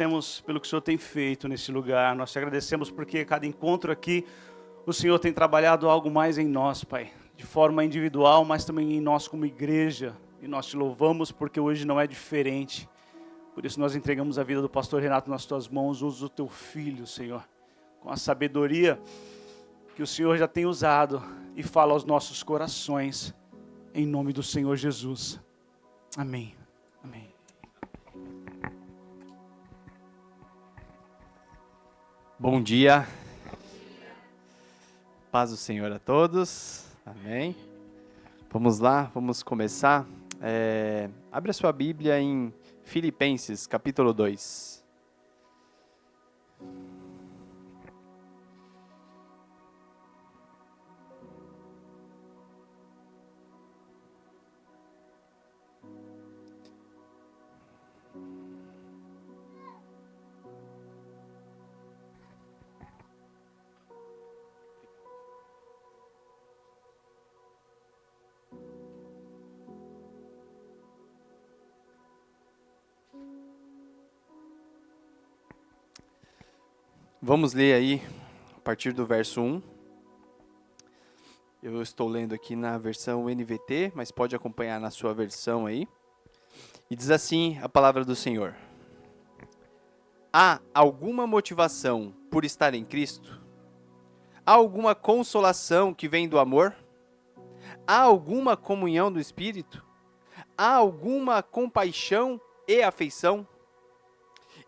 Agradecemos pelo que o Senhor tem feito nesse lugar. Nós te agradecemos porque cada encontro aqui, o Senhor tem trabalhado algo mais em nós, Pai. De forma individual, mas também em nós como igreja. E nós te louvamos porque hoje não é diferente. Por isso nós entregamos a vida do pastor Renato nas tuas mãos. Usa o teu filho, Senhor, com a sabedoria que o Senhor já tem usado e fala aos nossos corações. Em nome do Senhor Jesus. Amém. Amém. Bom dia, paz do Senhor a todos, amém. Vamos lá, vamos começar. Abre a sua Bíblia em Filipenses, capítulo 2. Vamos ler aí, a partir do verso 1. Eu estou lendo aqui na versão NVT, mas pode acompanhar na sua versão aí. E diz assim a palavra do Senhor. Há alguma motivação por estar em Cristo? Há alguma consolação que vem do amor? Há alguma comunhão do Espírito? Há alguma compaixão e afeição?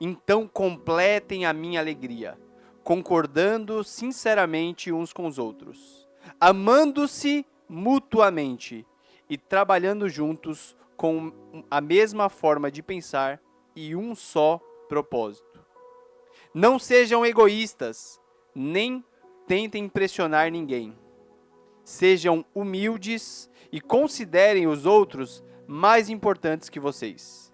Então completem a minha alegria, concordando sinceramente uns com os outros, amando-se mutuamente e trabalhando juntos com a mesma forma de pensar e um só propósito. Não sejam egoístas, nem tentem impressionar ninguém. Sejam humildes e considerem os outros mais importantes que vocês.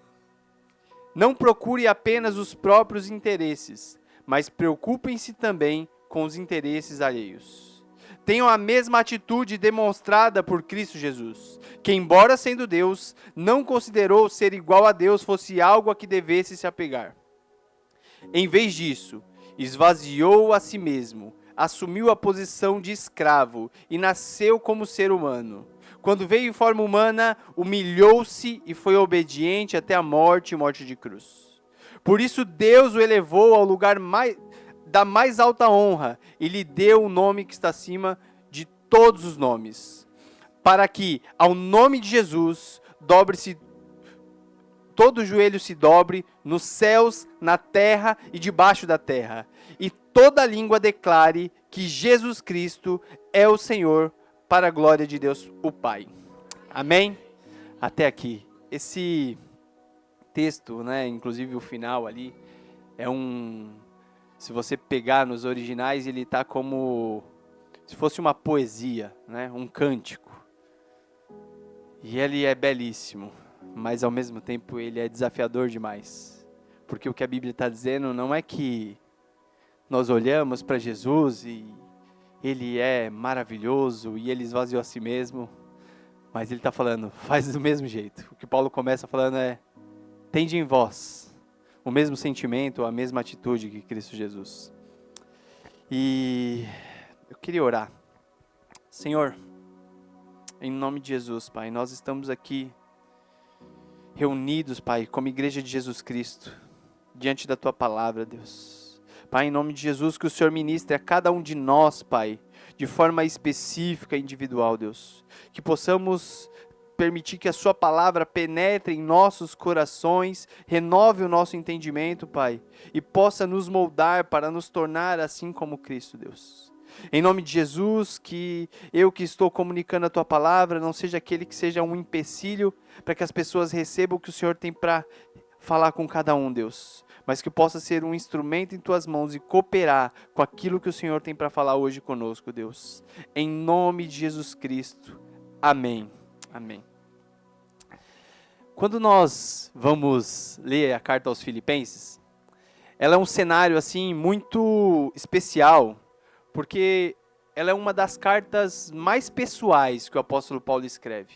Não procure apenas os próprios interesses, mas preocupem-se também com os interesses alheios. Tenham a mesma atitude demonstrada por Cristo Jesus, que, embora sendo Deus, não considerou ser igual a Deus fosse algo a que devesse se apegar. Em vez disso, esvaziou a si mesmo, assumiu a posição de escravo e nasceu como ser humano. Quando veio em forma humana, humilhou-se e foi obediente até a morte e morte de cruz. Por isso Deus o elevou ao lugar da mais alta honra e lhe deu o nome que está acima de todos os nomes, para que, ao nome de Jesus, todo joelho se dobre nos céus, na terra e debaixo da terra, e toda língua declare que Jesus Cristo é o Senhor, para a glória de Deus, o Pai. Amém? Até aqui. Esse texto, né, inclusive o final ali, se você pegar nos originais, ele está como se fosse uma poesia, né, um cântico. E ele é belíssimo, mas ao mesmo tempo ele é desafiador demais. Porque o que a Bíblia está dizendo não é que nós olhamos para Jesus e ele é maravilhoso e ele esvaziou a si mesmo, mas ele está falando, faz do mesmo jeito. O que Paulo começa falando é, tende em vós o mesmo sentimento, a mesma atitude que Cristo Jesus. E eu queria orar. Senhor, em nome de Jesus, Pai, nós estamos aqui reunidos, Pai, como igreja de Jesus Cristo, diante da Tua palavra, Deus. Pai, em nome de Jesus, que o Senhor ministre a cada um de nós, Pai, de forma específica e individual, Deus. Que possamos permitir que a Sua palavra penetre em nossos corações, renove o nosso entendimento, Pai, e possa nos moldar para nos tornar assim como Cristo, Deus. Em nome de Jesus, que eu que estou comunicando a Tua palavra não seja aquele que seja um empecilho para que as pessoas recebam o que o Senhor tem para falar com cada um, Deus. Mas que possa ser um instrumento em Tuas mãos e cooperar com aquilo que o Senhor tem para falar hoje conosco, Deus. Em nome de Jesus Cristo. Amém. Amém. Quando nós vamos ler a carta aos Filipenses, ela é um cenário assim muito especial, porque ela é uma das cartas mais pessoais que o apóstolo Paulo escreve.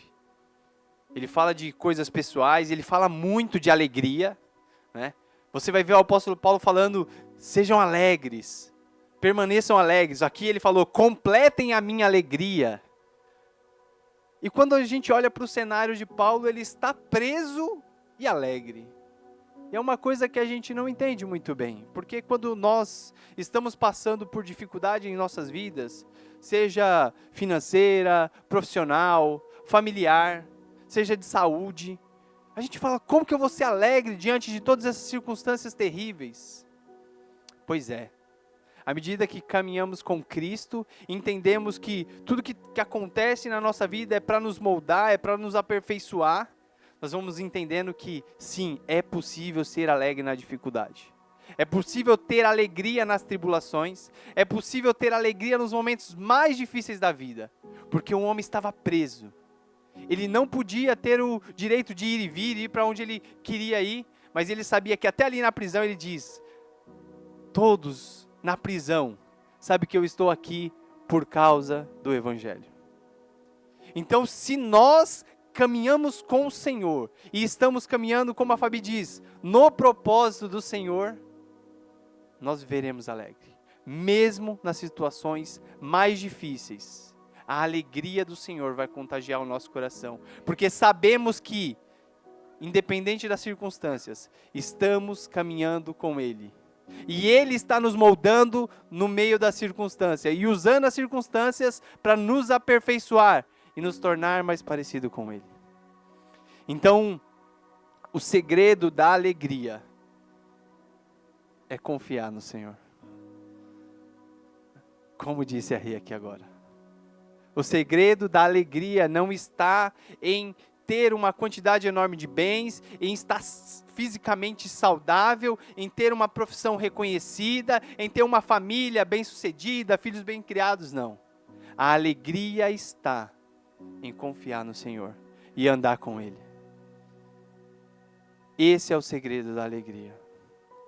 Ele fala de coisas pessoais, ele fala muito de alegria, né? Você vai ver o apóstolo Paulo falando, sejam alegres, permaneçam alegres. Aqui ele falou, completem a minha alegria. E quando a gente olha para o cenário de Paulo, ele está preso e alegre. E é uma coisa que a gente não entende muito bem, porque quando nós estamos passando por dificuldade em nossas vidas, seja financeira, profissional, familiar, seja de saúde, a gente fala, como que eu vou ser alegre diante de todas essas circunstâncias terríveis? Pois é, à medida que caminhamos com Cristo, entendemos que tudo que acontece na nossa vida é para nos moldar, é para nos aperfeiçoar, nós vamos entendendo que, sim, é possível ser alegre na dificuldade. É possível ter alegria nas tribulações, é possível ter alegria nos momentos mais difíceis da vida, porque o homem estava preso. Ele não podia ter o direito de ir e vir, ir para onde ele queria ir, mas ele sabia que até ali na prisão ele diz, todos na prisão sabem que eu estou aqui por causa do Evangelho. Então, se nós caminhamos com o Senhor, e estamos caminhando, como a Fabi diz, no propósito do Senhor, nós viveremos alegre, mesmo nas situações mais difíceis. A alegria do Senhor vai contagiar o nosso coração, porque sabemos que, independente das circunstâncias, estamos caminhando com Ele. E Ele está nos moldando no meio da circunstância, e usando as circunstâncias para nos aperfeiçoar, e nos tornar mais parecido com Ele. Então, o segredo da alegria é confiar no Senhor. Como disse a Rê aqui agora. O segredo da alegria não está em ter uma quantidade enorme de bens, em estar fisicamente saudável, em ter uma profissão reconhecida, em ter uma família bem-sucedida, filhos bem criados, não. A alegria está em confiar no Senhor e andar com Ele. Esse é o segredo da alegria.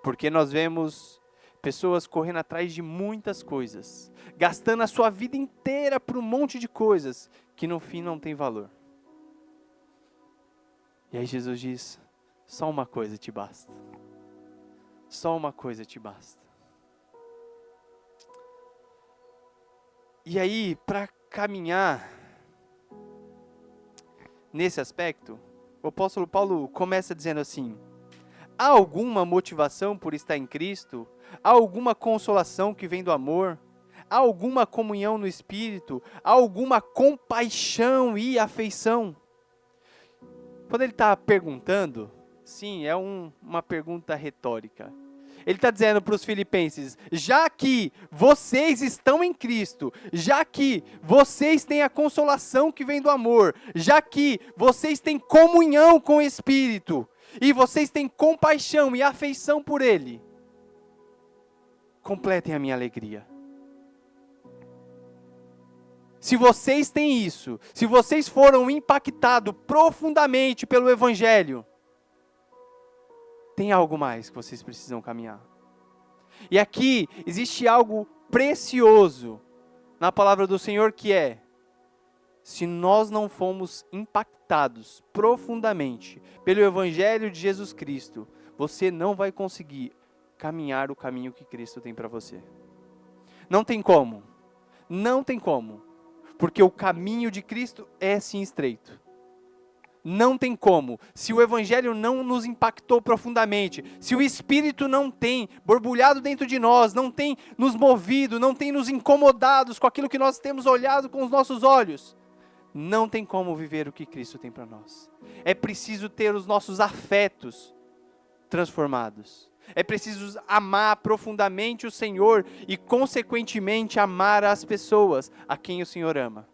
Porque nós vemos pessoas correndo atrás de muitas coisas, gastando a sua vida inteira por um monte de coisas que no fim não tem valor. E aí Jesus diz, só uma coisa te basta. Só uma coisa te basta. E aí, para caminhar nesse aspecto, o apóstolo Paulo começa dizendo assim, há alguma motivação por estar em Cristo? Há alguma consolação que vem do amor? Há alguma comunhão no Espírito? Há alguma compaixão e afeição? Quando ele está perguntando, sim, é uma pergunta retórica. Ele está dizendo para os filipenses, já que vocês estão em Cristo, já que vocês têm a consolação que vem do amor, já que vocês têm comunhão com o Espírito, e vocês têm compaixão e afeição por Ele, completem a minha alegria. Se vocês têm isso, se vocês foram impactados profundamente pelo Evangelho, tem algo mais que vocês precisam caminhar. E aqui existe algo precioso na palavra do Senhor que é, se nós não fomos impactados profundamente pelo Evangelho de Jesus Cristo, você não vai conseguir caminhar o caminho que Cristo tem para você. Não tem como. Não tem como. Porque o caminho de Cristo é sim estreito. Não tem como. Se o Evangelho não nos impactou profundamente, se o Espírito não tem borbulhado dentro de nós, não tem nos movido, não tem nos incomodados com aquilo que nós temos olhado com os nossos olhos, não tem como viver o que Cristo tem para nós. É preciso ter os nossos afetos transformados. É preciso amar profundamente o Senhor e, consequentemente, amar as pessoas a quem o Senhor ama.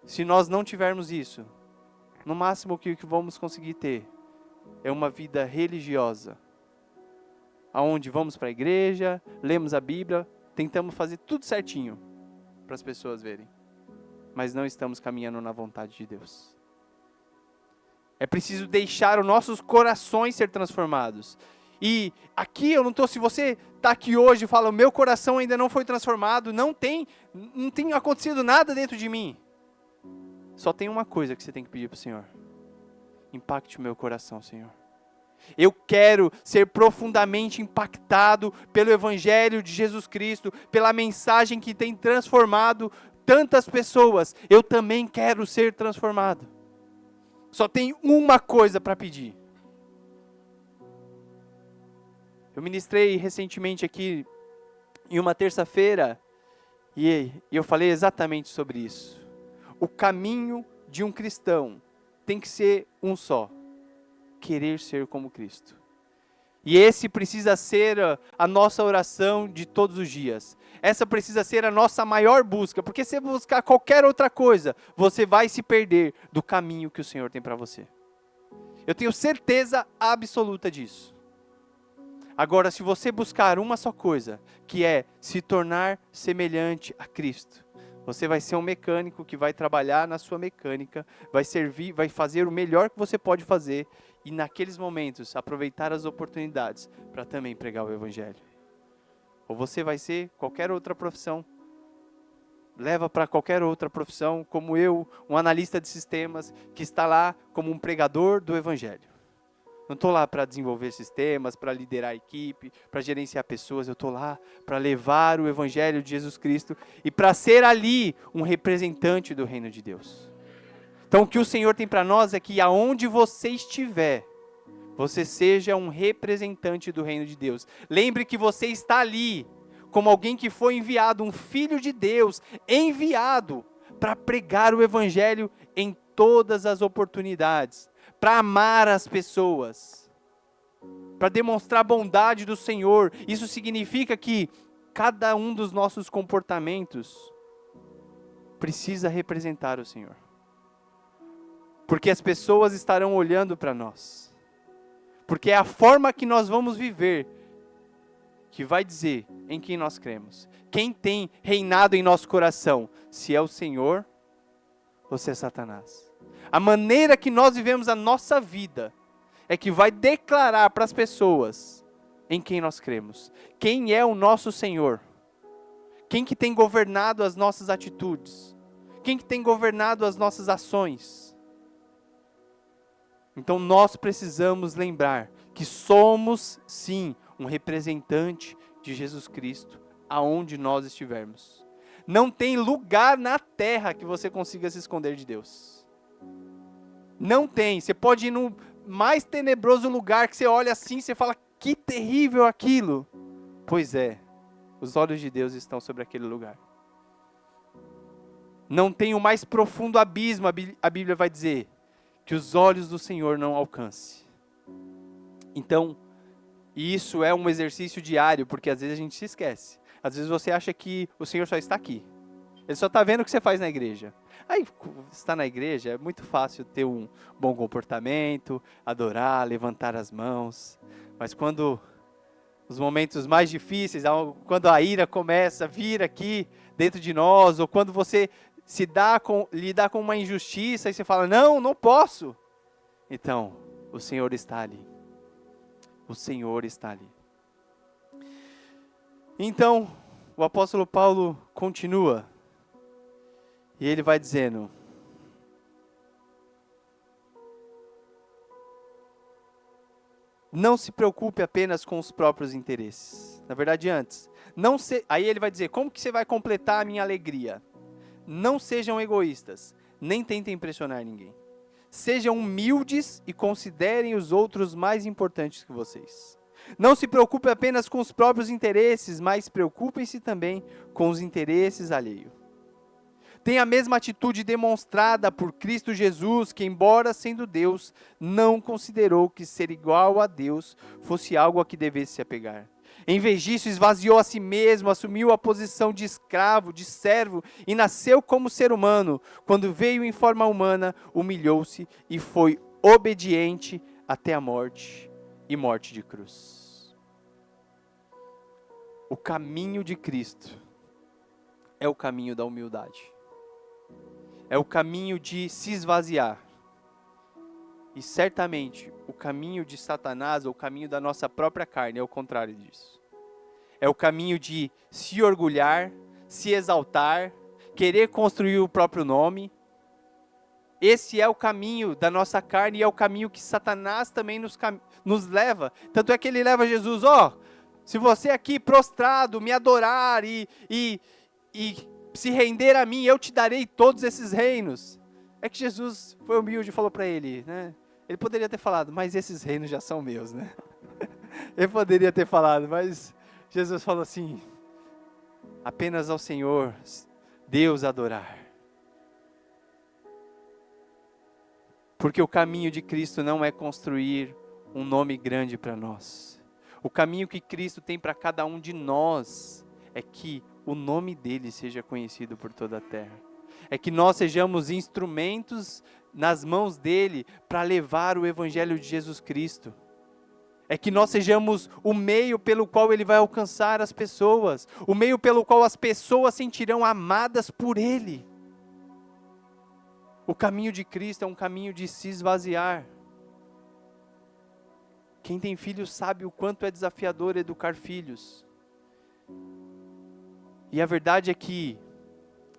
Se nós não tivermos isso, no máximo o que vamos conseguir ter é uma vida religiosa, aonde vamos para a igreja, lemos a Bíblia, tentamos fazer tudo certinho para as pessoas verem, mas não estamos caminhando na vontade de Deus. É preciso deixar os nossos corações ser transformados. E aqui eu não estou, se você está aqui hoje e fala, o meu coração ainda não foi transformado, não tem acontecido nada dentro de mim. Só tem uma coisa que você tem que pedir para o Senhor. Impacte o meu coração, Senhor. Eu quero ser profundamente impactado pelo Evangelho de Jesus Cristo, pela mensagem que tem transformado tantas pessoas. Eu também quero ser transformado. Só tem uma coisa para pedir. Eu ministrei recentemente aqui, em uma terça-feira, e eu falei exatamente sobre isso. O caminho de um cristão tem que ser um só: querer ser como Cristo. E esse precisa ser a nossa oração de todos os dias. Essa precisa ser a nossa maior busca, porque se você buscar qualquer outra coisa, você vai se perder do caminho que o Senhor tem para você. Eu tenho certeza absoluta disso. Agora, se você buscar uma só coisa, que é se tornar semelhante a Cristo, você vai ser um mecânico que vai trabalhar na sua mecânica, vai servir, vai fazer o melhor que você pode fazer e naqueles momentos aproveitar as oportunidades para também pregar o Evangelho. Ou você vai ser qualquer outra profissão, leva para qualquer outra profissão, como eu, um analista de sistemas, que está lá como um pregador do Evangelho. Não estou lá para desenvolver sistemas, para liderar a equipe, para gerenciar pessoas. Eu estou lá para levar o Evangelho de Jesus Cristo e para ser ali um representante do reino de Deus. Então o que o Senhor tem para nós é que aonde você estiver, você seja um representante do reino de Deus. Lembre que você está ali como alguém que foi enviado, um filho de Deus, enviado para pregar o Evangelho em todas as oportunidades, para amar as pessoas, para demonstrar a bondade do Senhor. Isso significa que cada um dos nossos comportamentos precisa representar o Senhor. Porque as pessoas estarão olhando para nós. Porque é a forma que nós vamos viver que vai dizer em quem nós cremos. Quem tem reinado em nosso coração, se é o Senhor ou se é Satanás. A maneira que nós vivemos a nossa vida é que vai declarar para as pessoas em quem nós cremos. Quem é o nosso Senhor? Quem que tem governado as nossas atitudes? Quem que tem governado as nossas ações? Então nós precisamos lembrar que somos sim um representante de Jesus Cristo aonde nós estivermos. Não tem lugar na terra que você consiga se esconder de Deus. Não tem. Você pode ir no mais tenebroso lugar que você olha assim e você fala, que terrível aquilo. Pois é, os olhos de Deus estão sobre aquele lugar. Não tem o mais profundo abismo, a Bíblia vai dizer, que os olhos do Senhor não alcance. Então, isso é um exercício diário, porque às vezes a gente se esquece. Às vezes você acha que o Senhor só está aqui. Ele só está vendo o que você faz na igreja. Aí, está na igreja, é muito fácil ter um bom comportamento, adorar, levantar as mãos. Mas quando os momentos mais difíceis, quando a ira começa a vir aqui dentro de nós, ou quando você lidar com uma injustiça e você fala, não posso. Então, o Senhor está ali. O Senhor está ali. Então, o apóstolo Paulo continua. E ele vai dizendo, não se preocupe apenas com os próprios interesses. Na verdade, antes. Aí ele vai dizer, como que você vai completar a minha alegria? Não sejam egoístas, nem tentem impressionar ninguém. Sejam humildes e considerem os outros mais importantes que vocês. Não se preocupe apenas com os próprios interesses, mas preocupem-se também com os interesses alheios. Tenha a mesma atitude demonstrada por Cristo Jesus, que embora sendo Deus, não considerou que ser igual a Deus fosse algo a que devesse se apegar. Em vez disso, esvaziou a si mesmo, assumiu a posição de escravo, de servo, e nasceu como ser humano. Quando veio em forma humana, humilhou-se e foi obediente até a morte, e morte de cruz. O caminho de Cristo é o caminho da humildade. É o caminho de se esvaziar. E certamente, o caminho de Satanás, ou o caminho da nossa própria carne, é o contrário disso. É o caminho de se orgulhar, se exaltar, querer construir o próprio nome. Esse é o caminho da nossa carne e é o caminho que Satanás também nos leva. Tanto é que ele leva Jesus, se você aqui prostrado me adorar e se render a mim, eu te darei todos esses reinos. É que Jesus foi humilde e falou para ele, né? Ele poderia ter falado, mas esses reinos já são meus, né? Ele poderia ter falado, mas Jesus falou assim, apenas ao Senhor, Deus adorar. Porque o caminho de Cristo não é construir um nome grande para nós. O caminho que Cristo tem para cada um de nós é que o nome dele seja conhecido por toda a terra. É que nós sejamos instrumentos nas mãos dele para levar o evangelho de Jesus Cristo. É que nós sejamos o meio pelo qual ele vai alcançar as pessoas. O meio pelo qual as pessoas sentirão amadas por ele. O caminho de Cristo é um caminho de se esvaziar. Quem tem filhos sabe o quanto é desafiador educar filhos. E a verdade é que,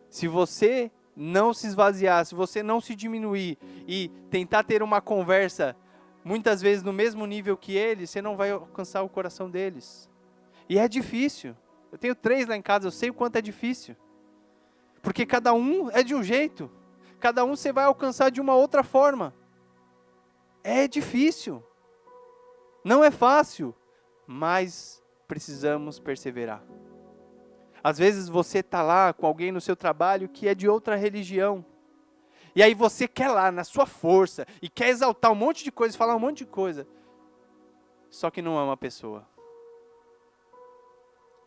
se você não se esvaziar, se você não se diminuir e tentar ter uma conversa, muitas vezes no mesmo nível que eles, você não vai alcançar o coração deles. E é difícil. Eu tenho 3 lá em casa, eu sei o quanto é difícil. Porque cada um é de um jeito. Cada um você vai alcançar de uma outra forma. É difícil. Não é fácil, mas precisamos perseverar. Às vezes você está lá com alguém no seu trabalho que é de outra religião. E aí você quer lá, na sua força, e quer exaltar um monte de coisa, falar um monte de coisa. Só que não é uma pessoa.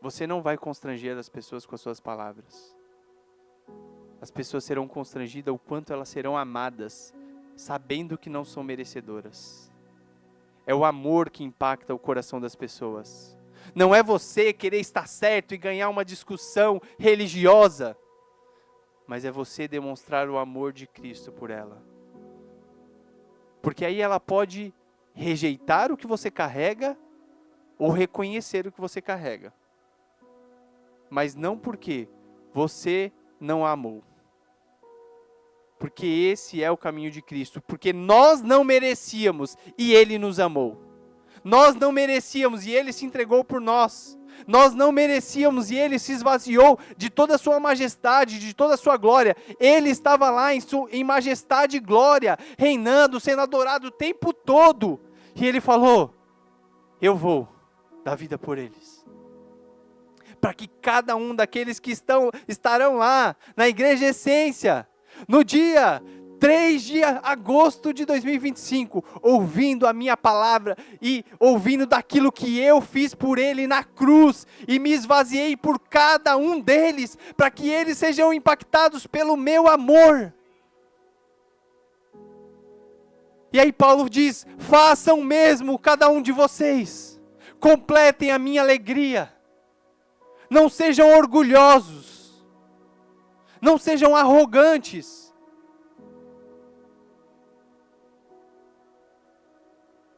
Você não vai constranger as pessoas com as suas palavras. As pessoas serão constrangidas o quanto elas serão amadas, sabendo que não são merecedoras. É o amor que impacta o coração das pessoas. Não é você querer estar certo e ganhar uma discussão religiosa, mas é você demonstrar o amor de Cristo por ela. Porque aí ela pode rejeitar o que você carrega ou reconhecer o que você carrega. Mas não porque você não a amou. Porque esse é o caminho de Cristo. Porque nós não merecíamos e Ele nos amou. Nós não merecíamos e Ele se entregou por nós. Nós não merecíamos e Ele se esvaziou de toda a sua majestade, de toda a sua glória. Ele estava lá em majestade e glória, reinando, sendo adorado o tempo todo. E Ele falou, eu vou dar vida por eles. Para que cada um daqueles que estarão lá na Igreja Essência, no dia 3 de agosto de 2025, ouvindo a minha palavra e ouvindo daquilo que eu fiz por ele na cruz e me esvaziei por cada um deles, para que eles sejam impactados pelo meu amor. E aí Paulo diz, façam mesmo cada um de vocês, completem a minha alegria, não sejam orgulhosos, não sejam arrogantes,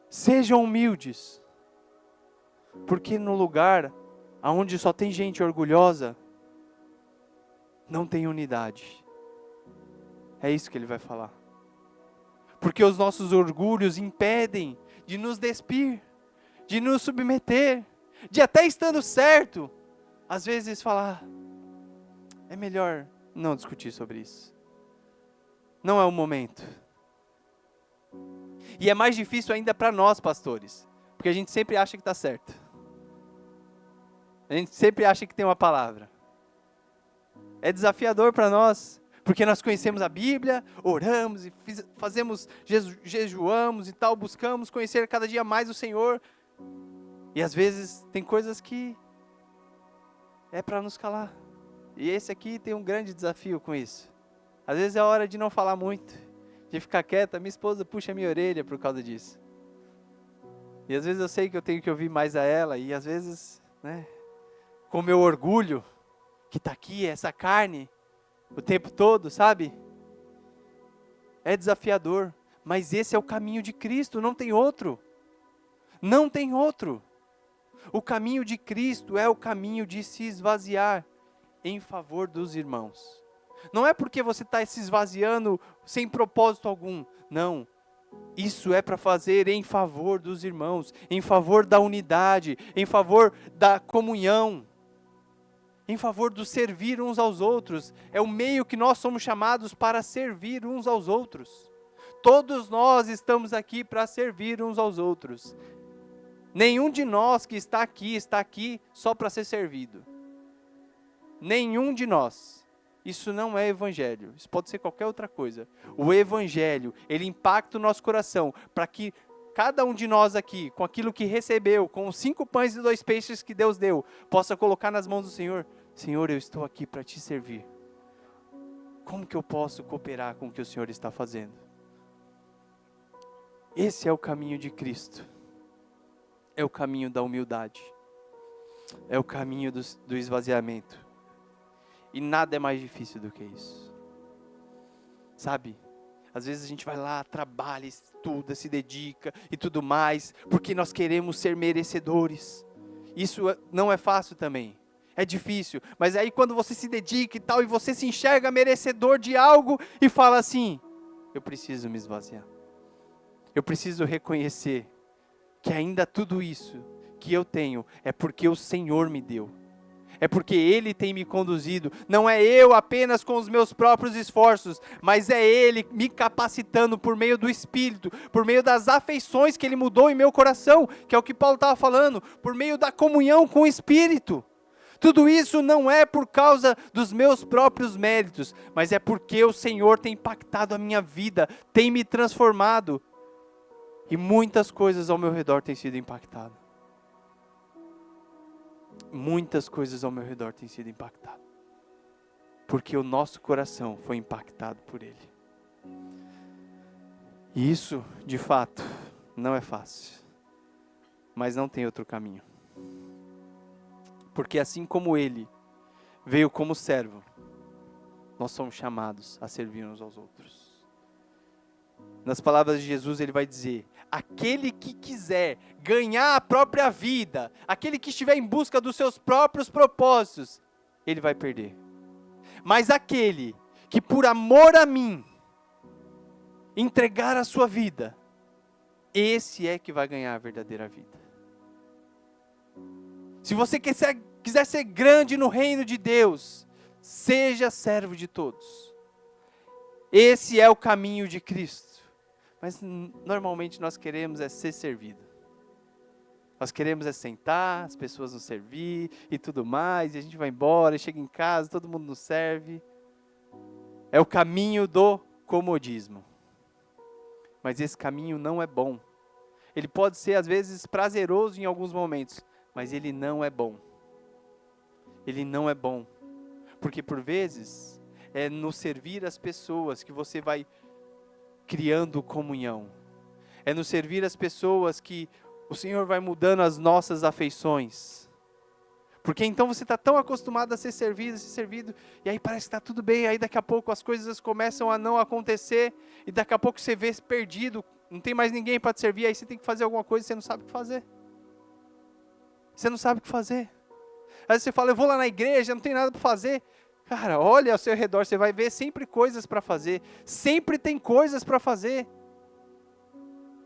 sejam humildes, porque no lugar onde só tem gente orgulhosa, não tem unidade. É isso que ele vai falar. Porque os nossos orgulhos impedem de nos despir, de nos submeter, de até estando certo, às vezes falar, é melhor não discutir sobre isso. Não é o momento. E é mais difícil ainda para nós, pastores, porque a gente sempre acha que está certo. A gente sempre acha que tem uma palavra. É desafiador para nós, porque nós conhecemos a Bíblia, oramos e jejuamos e tal, buscamos conhecer cada dia mais o Senhor. E às vezes tem coisas que é para nos calar. E esse aqui tem um grande desafio com isso. Às vezes é hora de não falar muito, de ficar quieta. Minha esposa puxa a minha orelha por causa disso. E às vezes eu sei que eu tenho que ouvir mais a ela, e às vezes, com o meu orgulho, que está aqui, essa carne, o tempo todo, sabe? É desafiador, mas esse é o caminho de Cristo, não tem outro. Não tem outro. O caminho de Cristo é o caminho de se esvaziar em favor dos irmãos. Não é porque você está se esvaziando sem propósito algum. Não. Isso é para fazer em favor dos irmãos, em favor da unidade, em favor da comunhão, em favor do servir uns aos outros. É o meio que nós somos chamados para servir uns aos outros. Todos nós estamos aqui para servir uns aos outros. Nenhum de nós que está aqui só para ser servido. Nenhum de nós. Isso não é evangelho, isso pode ser qualquer outra coisa. O evangelho, ele impacta o nosso coração, para que cada um de nós aqui, com aquilo que recebeu, com os 5 pães e 2 peixes que Deus deu, possa colocar nas mãos do Senhor. Senhor, eu estou aqui para te servir. Como que eu posso cooperar com o que o Senhor está fazendo? Esse é o caminho de Cristo. É o caminho da humildade. É o caminho do esvaziamento. E nada é mais difícil do que isso. Sabe? Às vezes a gente vai lá, trabalha, estuda, se dedica e tudo mais, porque nós queremos ser merecedores. Isso não é fácil também. É difícil. Mas aí quando você se dedica e tal, e você se enxerga merecedor de algo e fala assim, eu preciso me esvaziar. Eu preciso reconhecer que ainda tudo isso que eu tenho é porque o Senhor me deu. É porque Ele tem me conduzido. Não é eu apenas com os meus próprios esforços, mas é Ele me capacitando por meio do Espírito, por meio das afeições que Ele mudou em meu coração, que é o que Paulo estava falando, por meio da comunhão com o Espírito. Tudo isso não é por causa dos meus próprios méritos, mas é porque o Senhor tem impactado a minha vida, tem me transformado. E muitas coisas ao meu redor têm sido impactadas. Muitas coisas ao meu redor têm sido impactadas. Porque o nosso coração foi impactado por Ele. E isso, de fato, não é fácil. Mas não tem outro caminho. Porque assim como Ele veio como servo, nós somos chamados a servir uns aos outros. Nas palavras de Jesus, Ele vai dizer, aquele que quiser ganhar a própria vida, aquele que estiver em busca dos seus próprios propósitos, ele vai perder. Mas aquele que por amor a mim, entregar a sua vida, esse é que vai ganhar a verdadeira vida. Se você quiser ser grande no reino de Deus, seja servo de todos. Esse é o caminho de Cristo. Mas normalmente nós queremos é ser servido. Nós queremos é sentar, as pessoas nos servir e tudo mais, e a gente vai embora, e chega em casa, todo mundo nos serve. É o caminho do comodismo. Mas esse caminho não é bom. Ele pode ser às vezes prazeroso em alguns momentos, mas ele não é bom. Ele não é bom. Porque por vezes é no servir as pessoas que você vai criando comunhão. É no servir as pessoas que o Senhor vai mudando as nossas afeições. Porque então você está tão acostumado a ser servido, e aí parece que está tudo bem, aí daqui a pouco as coisas começam a não acontecer, e daqui a pouco você vê perdido, não tem mais ninguém para te servir, aí você tem que fazer alguma coisa e você não sabe o que fazer. Você não sabe o que fazer. Aí você fala, eu vou lá na igreja, não tem nada para fazer. Cara, olha ao seu redor, você vai ver sempre coisas para fazer. Sempre tem coisas para fazer.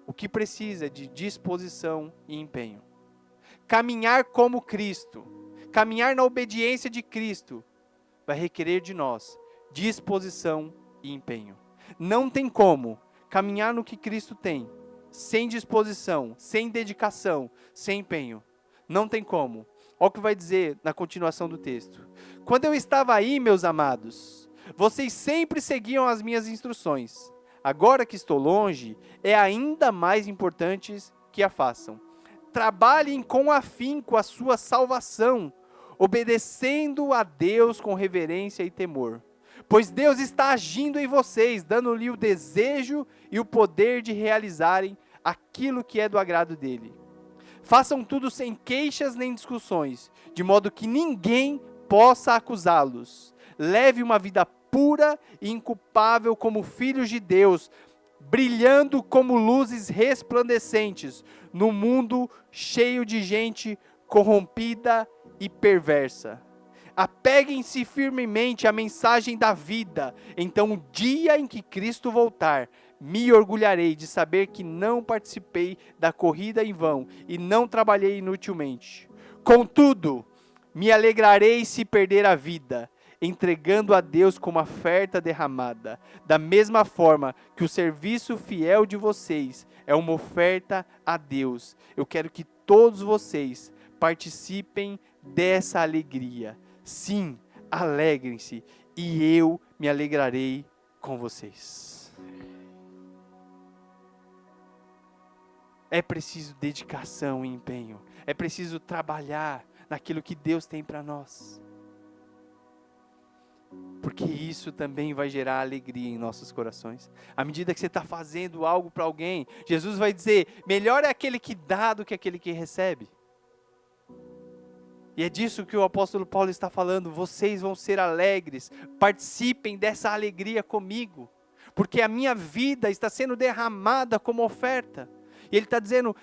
O que precisa é de disposição e empenho. Caminhar como Cristo, caminhar na obediência de Cristo, vai requerer de nós disposição e empenho. Não tem como caminhar no que Cristo tem, sem disposição, sem dedicação, sem empenho. Não tem como. Olha o que vai dizer na continuação do texto. Quando eu estava aí, meus amados, vocês sempre seguiam as minhas instruções. Agora que estou longe, é ainda mais importante que a façam. Trabalhem com afinco a sua salvação, obedecendo a Deus com reverência e temor. Pois Deus está agindo em vocês, dando-lhe o desejo e o poder de realizarem aquilo que é do agrado dele. Façam tudo sem queixas nem discussões, de modo que ninguém possa acusá-los. Leve uma vida pura e inculpável como filhos de Deus, brilhando como luzes resplandecentes no mundo cheio de gente corrompida e perversa. Apeguem-se firmemente à mensagem da vida. Então, o dia em que Cristo voltar, me orgulharei de saber que não participei da corrida em vão e não trabalhei inutilmente. Contudo, me alegrarei se perder a vida, entregando a Deus como oferta derramada, da mesma forma que o serviço fiel de vocês é uma oferta a Deus. Eu quero que todos vocês participem dessa alegria. Sim, alegrem-se, e eu me alegrarei com vocês. É preciso dedicação e empenho. É preciso trabalhar naquilo que Deus tem para nós. Porque isso também vai gerar alegria em nossos corações. À medida que você está fazendo algo para alguém, Jesus vai dizer, melhor é aquele que dá do que aquele que recebe. E é disso que o apóstolo Paulo está falando, vocês vão ser alegres, participem dessa alegria comigo, porque a minha vida está sendo derramada como oferta. E ele está dizendo,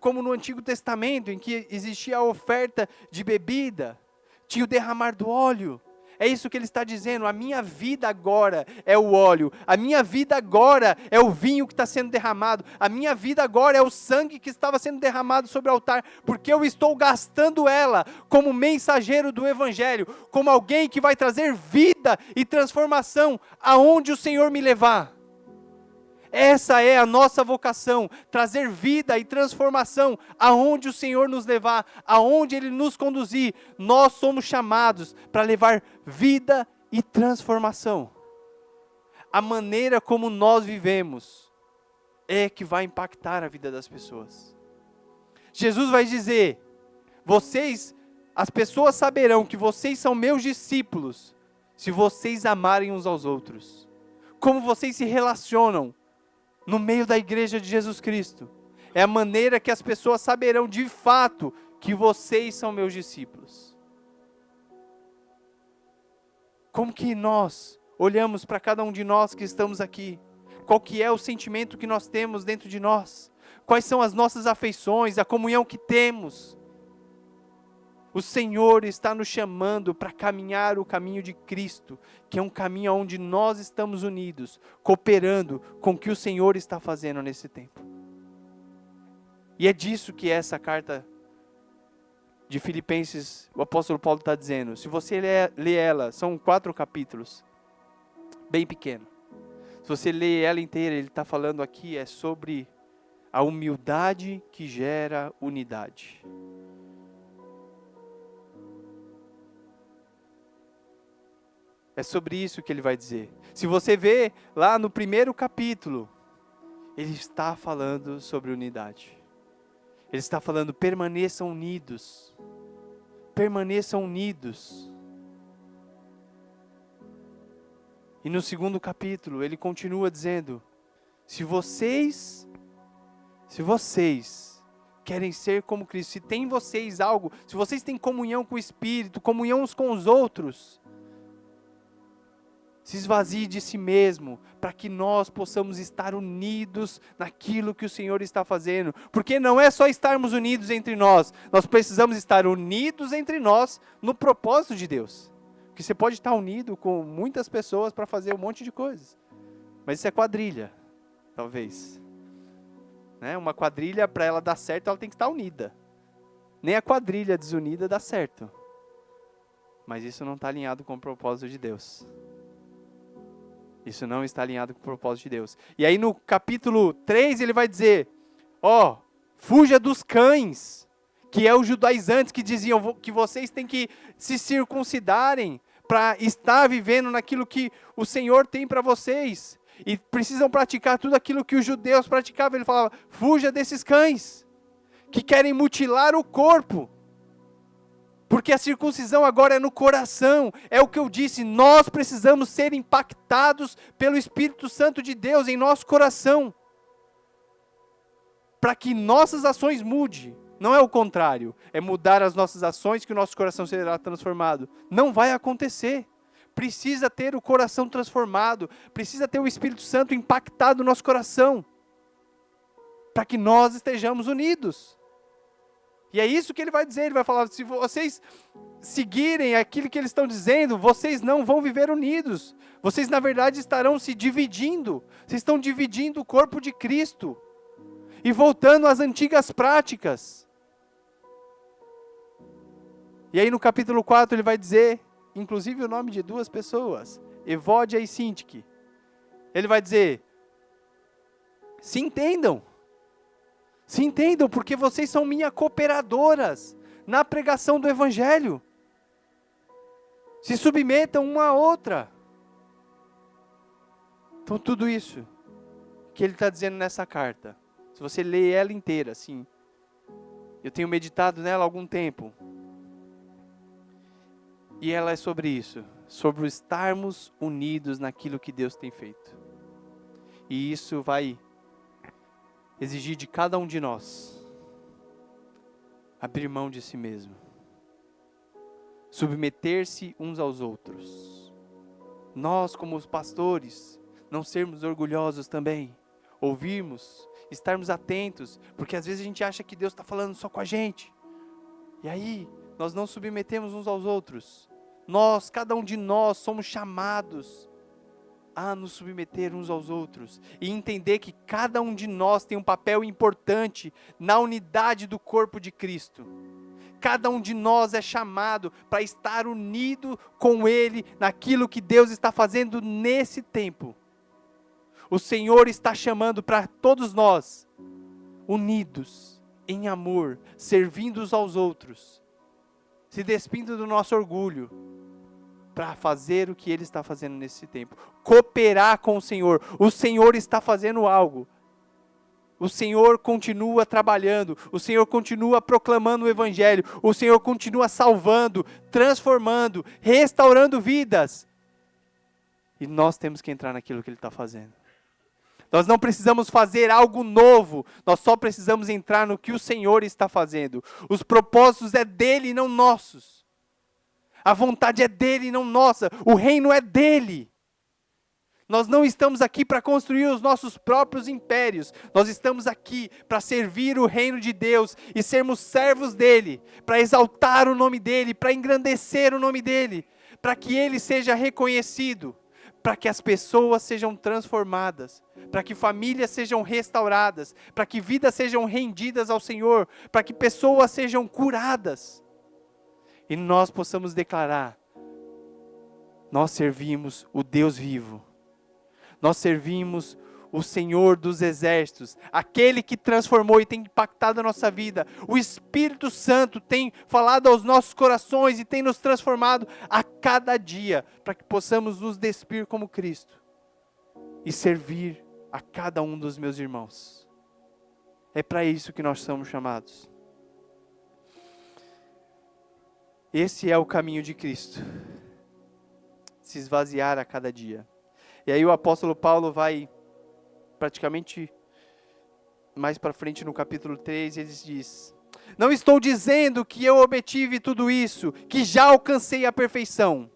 como no Antigo Testamento, em que existia a oferta de bebida, tinha o derramar do óleo. É isso que ele está dizendo, a minha vida agora é o óleo, a minha vida agora é o vinho que está sendo derramado, a minha vida agora é o sangue que estava sendo derramado sobre o altar, porque eu estou gastando ela como mensageiro do Evangelho, como alguém que vai trazer vida e transformação aonde o Senhor me levar. Essa é a nossa vocação, trazer vida e transformação aonde o Senhor nos levar, aonde Ele nos conduzir. Nós somos chamados para levar vida e transformação. A maneira como nós vivemos é que vai impactar a vida das pessoas. Jesus vai dizer, as pessoas saberão que vocês são meus discípulos, se vocês amarem uns aos outros. Como vocês se relacionam no meio da igreja de Jesus Cristo. É a maneira que as pessoas saberão de fato que vocês são meus discípulos. Como que nós olhamos para cada um de nós que estamos aqui? Qual que é o sentimento que nós temos dentro de nós? Quais são as nossas afeições, a comunhão que temos? O Senhor está nos chamando para caminhar o caminho de Cristo, que é um caminho onde nós estamos unidos, cooperando com o que o Senhor está fazendo nesse tempo. E é disso que essa carta de Filipenses, o apóstolo Paulo está dizendo. Se você ler ela, são 4 capítulos, bem pequeno. Se você ler ela inteira, ele está falando aqui sobre a humildade que gera unidade. É sobre isso que ele vai dizer. Se você vê lá no primeiro capítulo, ele está falando sobre unidade. Ele está falando, permaneçam unidos. Permaneçam unidos. E no segundo capítulo, ele continua dizendo, se vocês querem ser como Cristo, se tem em vocês algo, se vocês têm comunhão com o Espírito, comunhão uns com os outros, se esvazie de si mesmo, para que nós possamos estar unidos naquilo que o Senhor está fazendo. Porque não é só estarmos unidos entre nós, nós precisamos estar unidos entre nós no propósito de Deus. Porque você pode estar unido com muitas pessoas para fazer um monte de coisas. Mas isso é quadrilha, talvez. Né? Uma quadrilha, para ela dar certo, ela tem que estar unida. Nem a quadrilha desunida dá certo. Mas isso não está alinhado com o propósito de Deus. Isso não está alinhado com o propósito de Deus. E aí no capítulo 3 ele vai dizer, fuja dos cães, que é os judaizantes que diziam que vocês têm que se circuncidarem para estar vivendo naquilo que o Senhor tem para vocês. E precisam praticar tudo aquilo que os judeus praticavam. Ele falava, fuja desses cães, que querem mutilar o corpo. Porque a circuncisão agora é no coração. É o que eu disse, nós precisamos ser impactados pelo Espírito Santo de Deus em nosso coração. Para que nossas ações mudem. Não é o contrário. É mudar as nossas ações que o nosso coração será transformado. Não vai acontecer. Precisa ter o coração transformado. Precisa ter o Espírito Santo impactado no nosso coração. Para que nós estejamos unidos. E é isso que ele vai dizer, ele vai falar, se vocês seguirem aquilo que eles estão dizendo, vocês não vão viver unidos. Vocês, na verdade, estarão se dividindo. Vocês estão dividindo o corpo de Cristo. E voltando às antigas práticas. E aí no capítulo 4 ele vai dizer, inclusive o nome de duas pessoas, Evódia e Sintique. Ele vai dizer, se entendam, porque vocês são minhas cooperadoras na pregação do Evangelho. Se submetam uma à outra. Então tudo isso que ele está dizendo nessa carta, se você ler ela inteira, assim, eu tenho meditado nela há algum tempo, e ela é sobre isso, sobre estarmos unidos naquilo que Deus tem feito. E isso vai exigir de cada um de nós abrir mão de si mesmo, submeter-se uns aos outros. Nós, como os pastores, não sermos orgulhosos também, ouvirmos, estarmos atentos, porque às vezes a gente acha que Deus está falando só com a gente, e aí nós não submetemos uns aos outros. Nós, cada um de nós, somos chamados a nos submeter uns aos outros e entender que cada um de nós tem um papel importante na unidade do corpo de Cristo. Cada um de nós é chamado para estar unido com Ele naquilo que Deus está fazendo nesse tempo. O Senhor está chamando para todos nós, unidos em amor, servindo uns aos outros, se despindo do nosso orgulho, para fazer o que Ele está fazendo nesse tempo. Cooperar com o Senhor. O Senhor está fazendo algo. O Senhor continua trabalhando. O Senhor continua proclamando o Evangelho. O Senhor continua salvando, transformando, restaurando vidas. E nós temos que entrar naquilo que Ele está fazendo. Nós não precisamos fazer algo novo. Nós só precisamos entrar no que o Senhor está fazendo. Os propósitos é dEle e não nossos. A vontade é dEle e não nossa. O reino é dEle. Nós não estamos aqui para construir os nossos próprios impérios. Nós estamos aqui para servir o reino de Deus e sermos servos dEle, para exaltar o nome dEle, para engrandecer o nome dEle, para que Ele seja reconhecido, para que as pessoas sejam transformadas, para que famílias sejam restauradas, para que vidas sejam rendidas ao Senhor, para que pessoas sejam curadas. E nós possamos declarar, nós servimos o Deus vivo, nós servimos o Senhor dos exércitos, aquele que transformou e tem impactado a nossa vida. O Espírito Santo tem falado aos nossos corações e tem nos transformado a cada dia, para que possamos nos despir como Cristo e servir a cada um dos meus irmãos. É para isso que nós somos chamados. Esse é o caminho de Cristo. Se esvaziar a cada dia. E aí o apóstolo Paulo vai praticamente mais para frente no capítulo 3, ele diz: não estou dizendo que eu obtive tudo isso, que já alcancei a perfeição,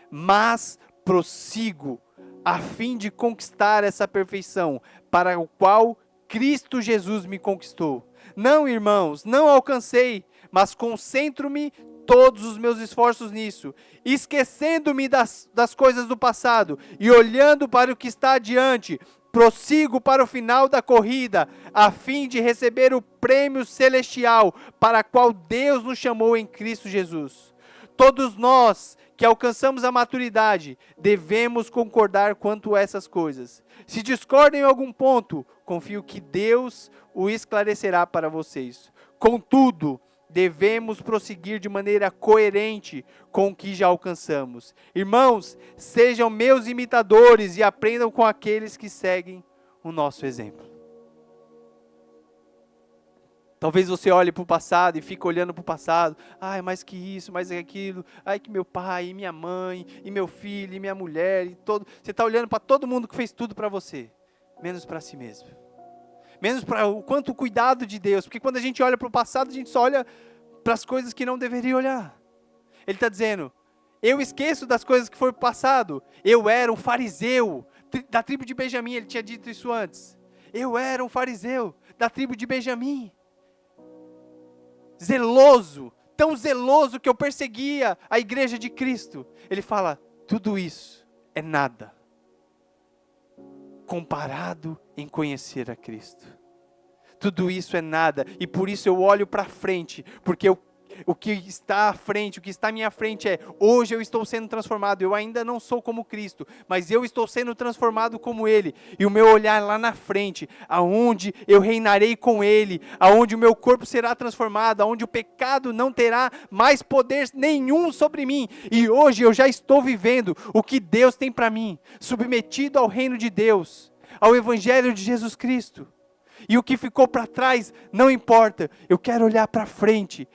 mas prossigo a fim de conquistar essa perfeição, para o qual Cristo Jesus me conquistou. Não, irmãos, não alcancei, mas concentro-me todos os meus esforços nisso, esquecendo-me das coisas do passado e olhando para o que está adiante, prossigo para o final da corrida, a fim de receber o prêmio celestial para o qual Deus nos chamou em Cristo Jesus. Todos nós que alcançamos a maturidade, devemos concordar quanto a essas coisas. Se discordam em algum ponto, confio que Deus o esclarecerá para vocês. Contudo, devemos prosseguir de maneira coerente com o que já alcançamos. Irmãos, sejam meus imitadores e aprendam com aqueles que seguem o nosso exemplo. Talvez você olhe para o passado e fique olhando para o passado. Ai, mais que isso, mais que aquilo. Ai, que meu pai, e minha mãe, e meu filho, e minha mulher. E todo. Você está olhando para todo mundo que fez tudo para você, menos para si mesmo. Menos para o quanto cuidado de Deus. Porque quando a gente olha para o passado, a gente só olha para as coisas que não deveria olhar. Ele está dizendo, eu esqueço das coisas que foi para o passado. Eu era um fariseu da tribo de Benjamim. Ele tinha dito isso antes. Eu era um fariseu da tribo de Benjamim. zeloso, tão zeloso que eu perseguia a igreja de Cristo. Ele fala, tudo isso é nada comparado em conhecer a Cristo. Tudo isso é nada, e por isso eu olho para frente, porque o que está à frente, o que está à minha frente é, hoje eu estou sendo transformado, eu ainda não sou como Cristo, mas eu estou sendo transformado como Ele, e o meu olhar lá na frente, aonde eu reinarei com Ele, aonde o meu corpo será transformado, aonde o pecado não terá mais poder nenhum sobre mim, e hoje eu já estou vivendo o que Deus tem para mim, submetido ao reino de Deus, ao Evangelho de Jesus Cristo, e o que ficou para trás não importa, eu quero olhar para frente,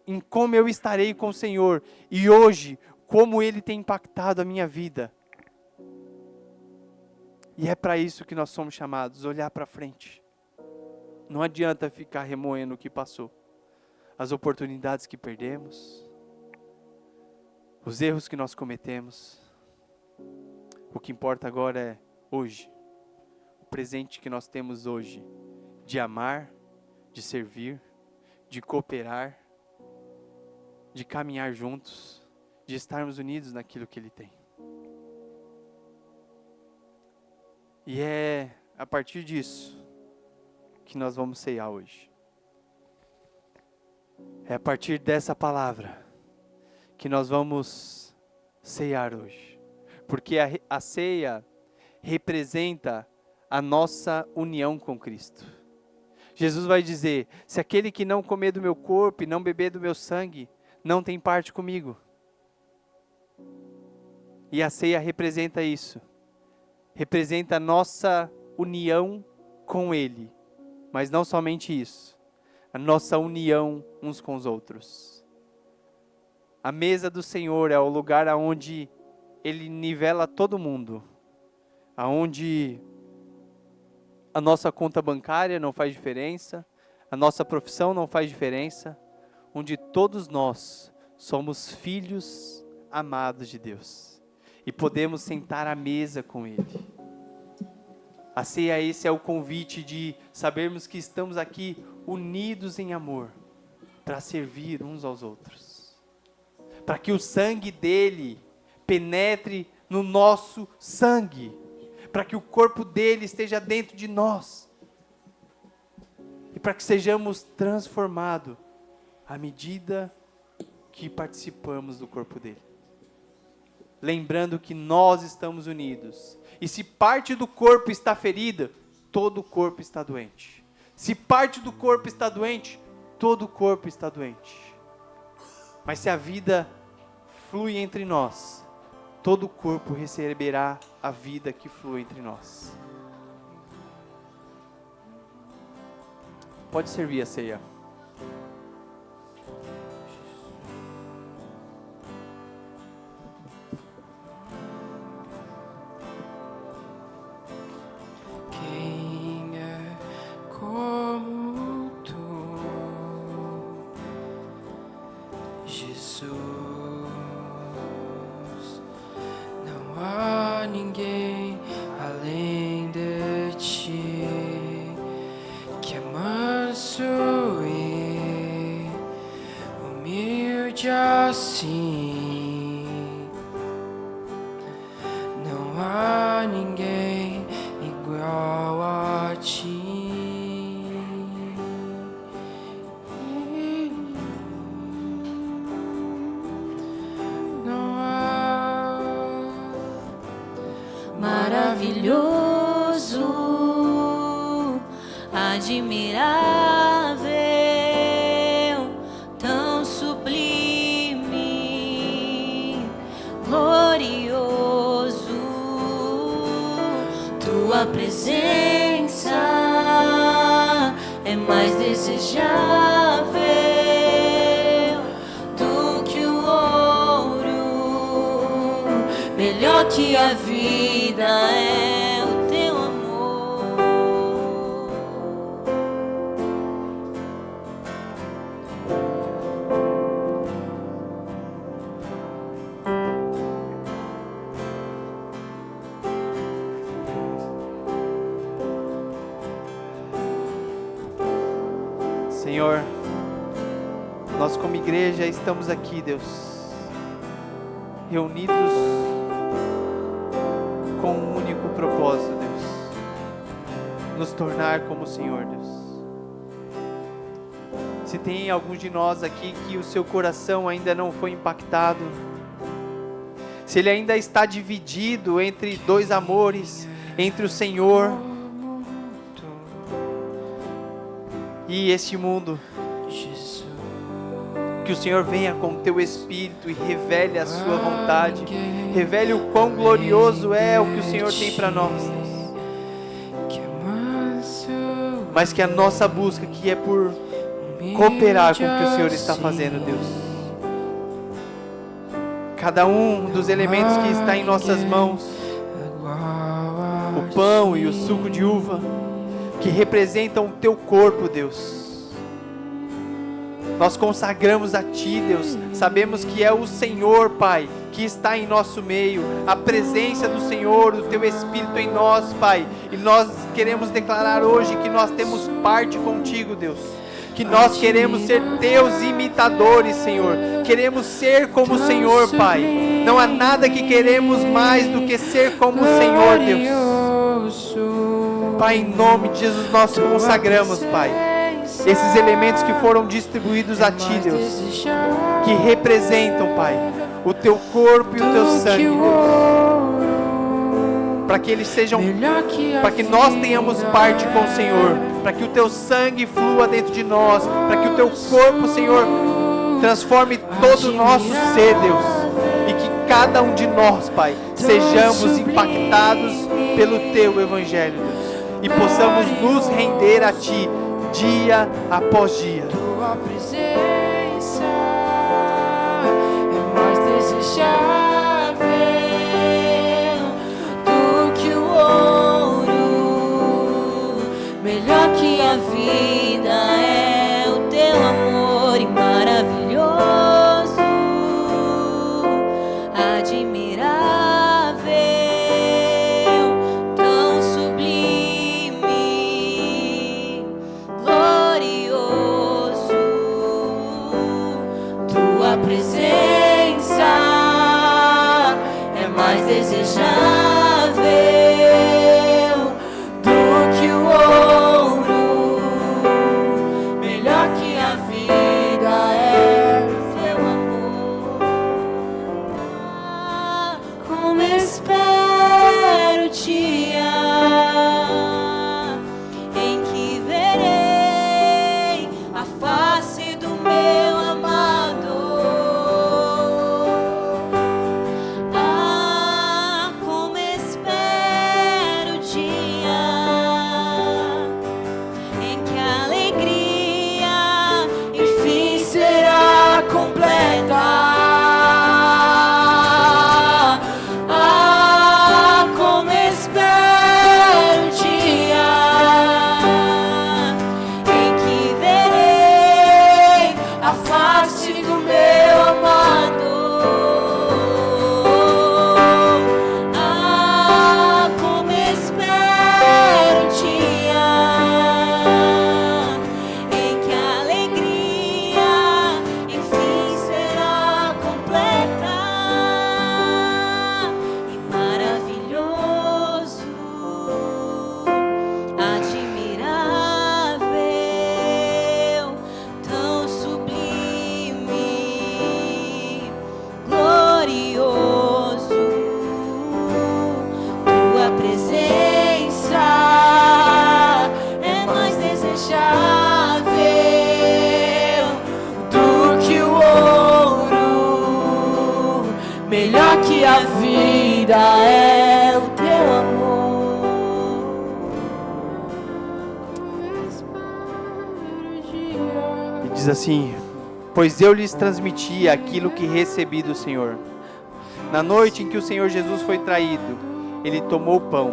em como eu estarei com o Senhor, e hoje, como Ele tem impactado a minha vida. E é para isso que nós somos chamados, olhar para frente. Não adianta ficar remoendo o que passou, as oportunidades que perdemos, os erros que nós cometemos. O que importa agora é hoje, o presente que nós temos hoje, de amar, de servir, de cooperar, de caminhar juntos, de estarmos unidos naquilo que Ele tem. E é a partir disso que nós vamos ceiar hoje. É a partir dessa palavra que nós vamos ceiar hoje. Porque a ceia representa a nossa união com Cristo. Jesus vai dizer, se aquele que não comer do meu corpo e não beber do meu sangue, não tem parte comigo. E a ceia representa isso. Representa a nossa união com Ele. Mas não somente isso. A nossa união uns com os outros. A mesa do Senhor é o lugar onde Ele nivela todo mundo. Onde a nossa conta bancária não faz diferença. A nossa profissão não faz diferença. Onde todos nós somos filhos amados de Deus. E podemos sentar à mesa com Ele. A ceia, esse é o convite de sabermos que estamos aqui unidos em amor, para servir uns aos outros. Para que o sangue dele penetre no nosso sangue. Para que o corpo dele esteja dentro de nós. E para que sejamos transformados à medida que participamos do corpo dele. Lembrando que nós estamos unidos. E se parte do corpo está ferida, todo o corpo está doente. Se parte do corpo está doente, todo o corpo está doente. Mas se a vida flui entre nós, todo o corpo receberá a vida que flui entre nós. Pode servir a ceia. Assim, não há ninguém igual a ti. Não há maravilhoso, admirável. Tua presença é mais desejável do que o ouro, melhor que a vida é o teu amor. Senhor, nós como igreja estamos aqui, Deus, reunidos com um único propósito, Deus, nos tornar como o Senhor, Deus. Se tem alguns de nós aqui que o seu coração ainda não foi impactado, se ele ainda está dividido entre dois amores, entre o Senhor e este mundo, que o Senhor venha com o teu Espírito e revele a sua vontade, revele o quão glorioso é o que o Senhor tem para nós, mas que a nossa busca que é por cooperar com o que o Senhor está fazendo, Deus. Cada um dos elementos que está em nossas mãos, o pão e o suco de uva, que representam o teu corpo, Deus. Nós consagramos a Ti, Deus. Sabemos que é o Senhor, Pai, que está em nosso meio, a presença do Senhor, o Teu Espírito em nós, Pai. E nós queremos declarar hoje que nós temos parte contigo, Deus. Que nós queremos ser Teus imitadores, Senhor. Queremos ser como o Senhor, Pai. Não há nada que queremos mais do que ser como o Senhor, Deus. Pai, em nome de Jesus, nós consagramos, Pai, esses elementos que foram distribuídos a Ti, Deus, que representam, Pai, o Teu corpo e o Teu sangue, Deus, para que eles sejam, para que nós tenhamos parte com o Senhor, para que o Teu sangue flua dentro de nós, para que o Teu corpo, Senhor, transforme todo o nosso ser, Deus, e que cada um de nós, Pai, sejamos impactados pelo Teu Evangelho, Deus, e possamos nos render a Ti dia após dia. Tua presença é mais desejável do que o ouro, melhor que a vida é o teu amor e maravilhoso, admirável, tão sublime, glorioso. Tua presença é mais desejável do que o ouro, melhor que a vida é teu amor. Como espero o dia em que verei a face do meu amado. Como espero o dia em que a alegria enfim será completa. Como espero o dia em que verei a face do meu amado. Como espero o dia em que a alegria enfim será completa e maravilhoso, admirável, tão sublime, glorioso. Tua presença é mais desejável do que o ouro, melhor que a vida é o teu amor. Como espero o dia. E diz assim: pois eu lhes transmiti aquilo que recebi do Senhor. Na noite em que o Senhor Jesus foi traído, ele tomou o pão,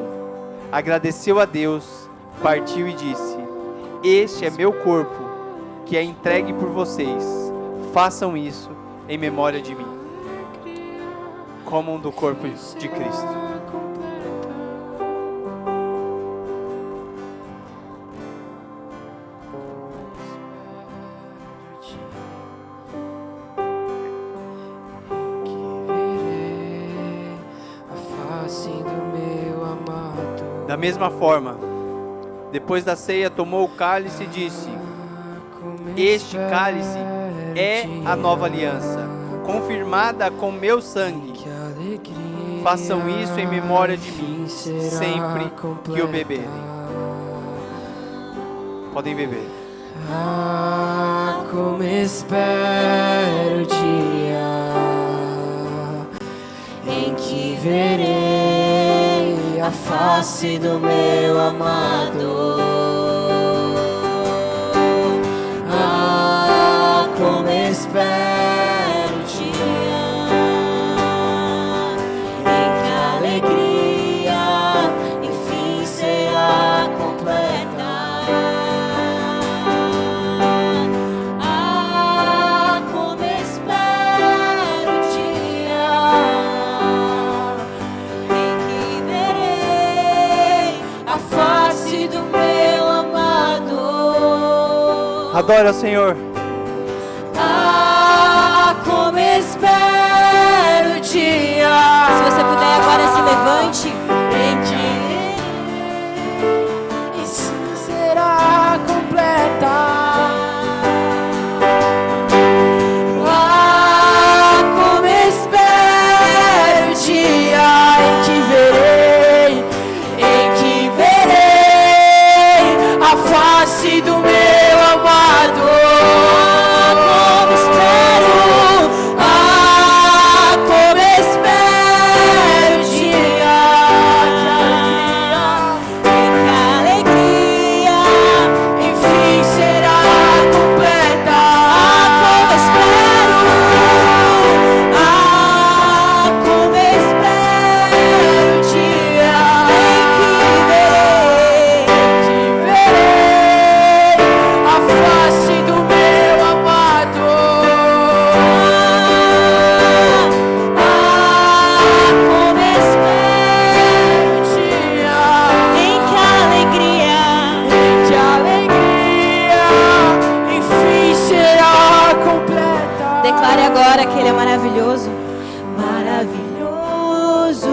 agradeceu a Deus, partiu e disse: este é meu corpo, que é entregue por vocês. Façam isso em memória de mim. Comam do corpo de Cristo. Da mesma forma, depois da ceia, tomou o cálice e disse: este cálice é a nova aliança, confirmada com meu sangue. Façam isso em memória de mim, sempre que o beberem. Podem beber. Ah, como espero o dia em que verei a face do meu amado. Ah, como espero o dia em que a alegria enfim será completa. Adora o Senhor. Ah, como espero o dia. Se você puder agora, se levante. Em que isso será completa. Ah, como espero o dia em que verei a face do meu amado. Como espero, como espero o dia em que a alegria enfim será completa. Como espero, como espero o dia em que verei a face do meu amado. Como espero o dia Em que a alegria enfim será completa. declare agora que Ele é maravilhoso. Maravilhoso,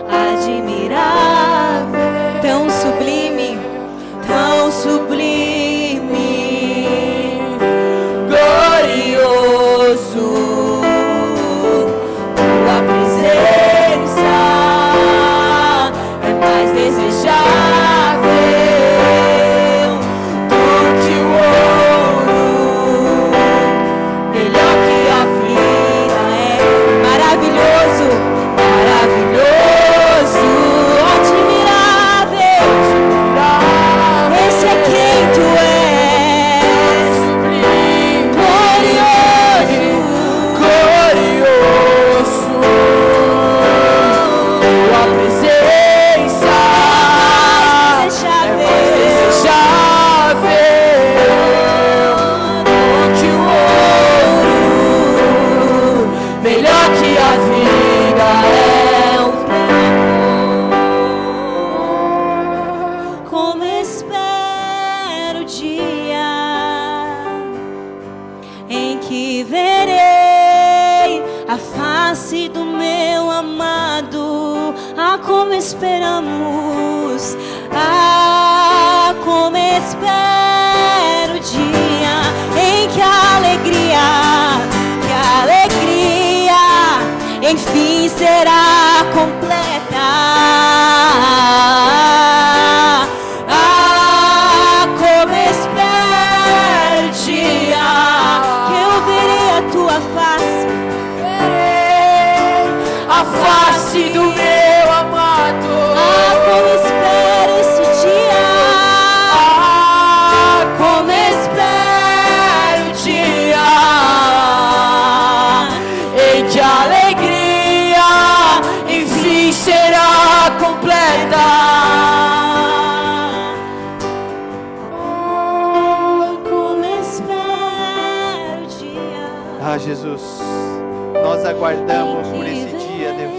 admirável, tão sublime, glorioso, tua presença é mais desejável do que o ouro, melhor que a vida é. maravilhoso, Maravilhoso, admirável. Esse é quem Tu és. sublime, Glorioso, glorioso, tua presença é mais desejável que o ouro, melhor que a vida é. como espero o dia em que verei a face do meu amado. Ah, como esperamos. Ah, como espero o dia em que a alegria enfim será completa. Ah, como espero o dia que eu verei a tua face. Verei a face do meu amado. Ah, como espero esse dia. Ah, como espero o dia em que a alegria enfim será completa. Oh, Como espero o dia. Ah, Jesus, nós aguardamos por esse dia, Deus,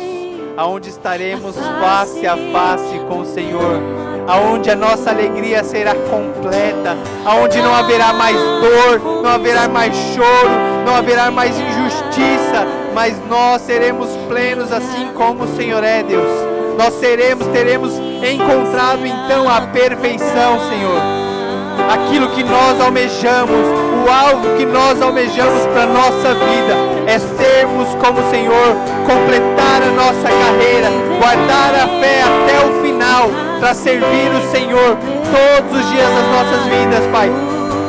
aonde estaremos face a face com o Senhor, aonde a nossa alegria será completa, aonde não haverá mais dor, não haverá mais choro, não haverá mais injustiça, mas nós seremos plenos assim como o Senhor é, Deus. nós teremos encontrado então a perfeição, Senhor. Aquilo que nós almejamos, o alvo que nós almejamos para a nossa vida é sermos como o Senhor, completar a nossa carreira, guardar a fé até o final, para servir o Senhor todos os dias das nossas vidas, Pai,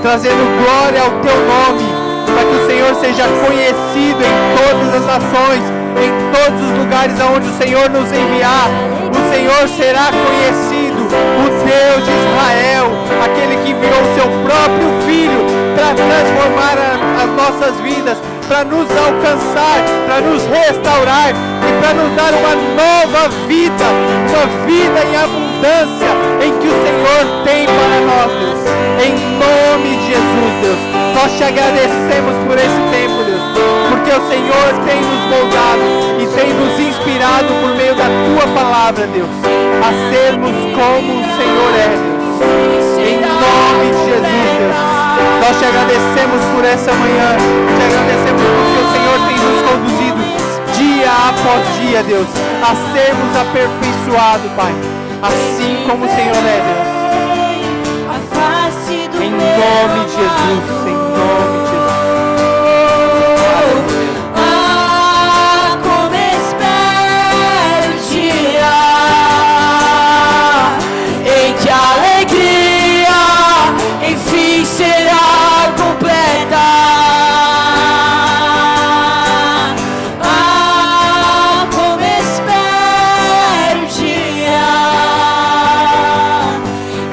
trazendo glória ao Teu nome, para que o Senhor seja conhecido em todas as nações, em todos os lugares aonde o Senhor nos enviar. O Senhor será conhecido, o Deus de Israel, aquele que enviou o seu próprio Filho para transformar as nossas vidas, para nos alcançar, para nos restaurar e para nos dar uma nova vida, uma vida em abundância, em que o Senhor tem para nós, Deus. Em nome de Jesus, Deus, nós te agradecemos por esse tempo, Deus, porque o Senhor tem nos moldado e tem nos inspirado por meio da Tua palavra, Deus, a sermos como o Senhor é, Deus. Em nome de Jesus, Deus, nós te agradecemos por essa manhã, te agradecemos porque o Senhor tem nos conduzido dia após dia, Deus, a sermos aperfeiçoados, Pai, assim como o Senhor é, Deus. Em nome de Jesus, em nome de Jesus. Ah, como espero o dia em que a alegria enfim será completa. Ah, como espero o dia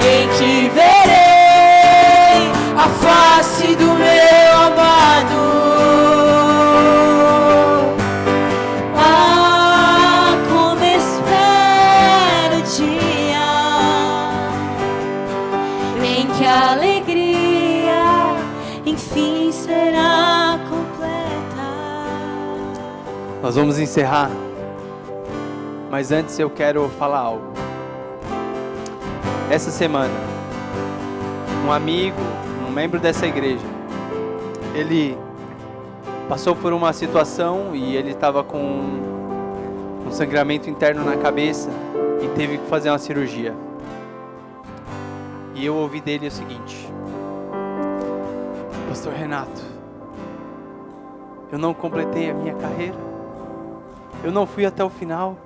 em que verei a face do meu amado. Ah, como espero o dia em que a alegria enfim será completa. Nós vamos encerrar, mas antes eu quero falar algo. Essa semana, um amigo, um membro dessa igreja, ele passou por uma situação e ele estava com um sangramento interno na cabeça e teve que fazer uma cirurgia. E eu ouvi dele o seguinte: Pastor Renato, eu não completei a minha carreira, eu não fui até o final,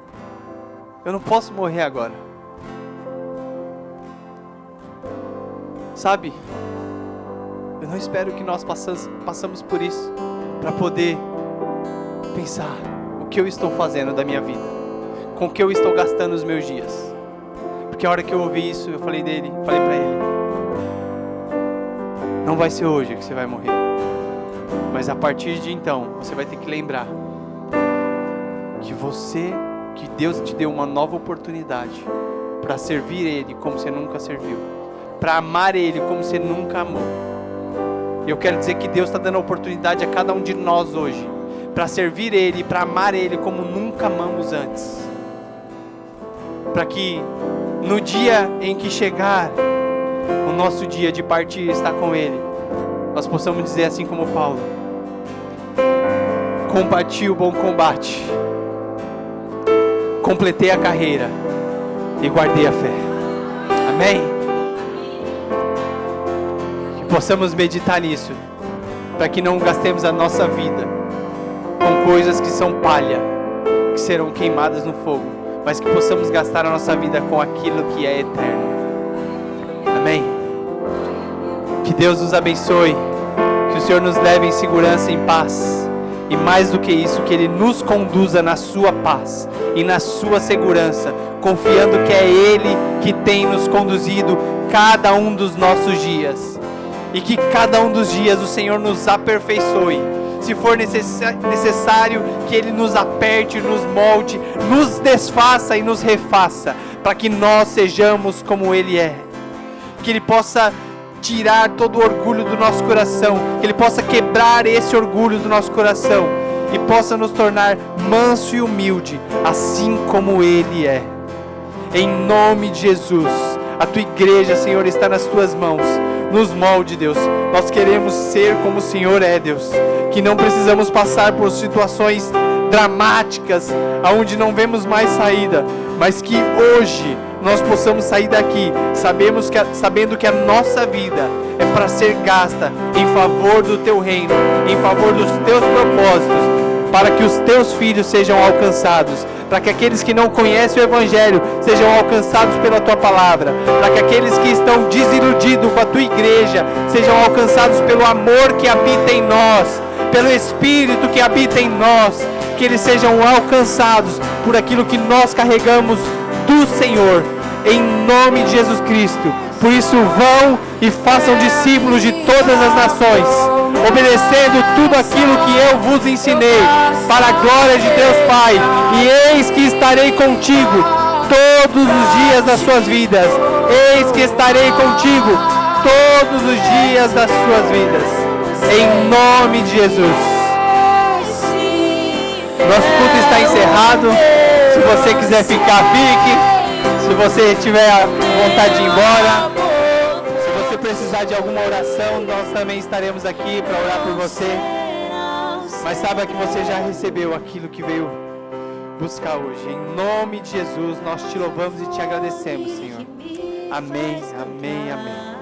eu não posso morrer agora. Sabe, eu não espero que nós passamos por isso para poder pensar o que eu estou fazendo da minha vida, com o que eu estou gastando os meus dias. Porque a hora que eu ouvi isso, eu falei para ele, não vai ser hoje que você vai morrer, mas a partir de então, você vai ter que lembrar que Deus te deu uma nova oportunidade para servir Ele como você nunca serviu, para amar Ele como você nunca amou. Eu quero dizer que Deus está dando a oportunidade a cada um de nós hoje para servir Ele, para amar Ele como nunca amamos antes, para que no dia em que chegar o nosso dia de partir, estar com Ele, nós possamos dizer assim como Paulo: combati o bom combate, completei a carreira e guardei a fé. Amém? Que possamos meditar nisso, para que não gastemos a nossa vida com coisas que são palha, que serão queimadas no fogo, mas que possamos gastar a nossa vida com aquilo que é eterno. Amém? Que Deus nos abençoe, que o Senhor nos leve em segurança e em paz, e mais do que isso, que Ele nos conduza na sua paz e na sua segurança, confiando que é Ele que tem nos conduzido cada um dos nossos dias, e que cada um dos dias o Senhor nos aperfeiçoe. Se for necessário que Ele nos aperte, nos molde, nos desfaça e nos refaça, para que nós sejamos como Ele é. Que Ele possa tirar todo o orgulho do nosso coração, que Ele possa quebrar esse orgulho do nosso coração e possa nos tornar manso e humilde, assim como Ele é. Em nome de Jesus, a Tua igreja, Senhor, está nas Tuas mãos. Nos molde, Deus. Nós queremos ser como o Senhor é, Deus. Que não precisamos passar por situações dramáticas, aonde não vemos mais saída, mas que hoje nós possamos sair daqui, sabendo que a nossa vida é para ser gasta em favor do Teu reino, em favor dos Teus propósitos, para que os Teus filhos sejam alcançados, para que aqueles que não conhecem o Evangelho sejam alcançados pela Tua palavra, para que aqueles que estão desiludidos com a Tua igreja sejam alcançados pelo amor que habita em nós, pelo Espírito que habita em nós, que eles sejam alcançados por aquilo que nós carregamos do Senhor, em nome de Jesus Cristo. Por isso vão e façam discípulos de todas as nações, obedecendo tudo aquilo que eu vos ensinei, para a glória de Deus Pai. E eis que estarei contigo todos os dias das suas vidas. Eis que estarei contigo todos os dias das suas vidas. Em nome de Jesus. Nosso culto está encerrado. Se você quiser ficar, fique. Se você tiver vontade de ir embora, se você precisar de alguma oração, nós também estaremos aqui para orar por você. Mas saiba que você já recebeu aquilo que veio buscar hoje. Em nome de Jesus, nós te louvamos e te agradecemos, Senhor. Amém, amém, amém.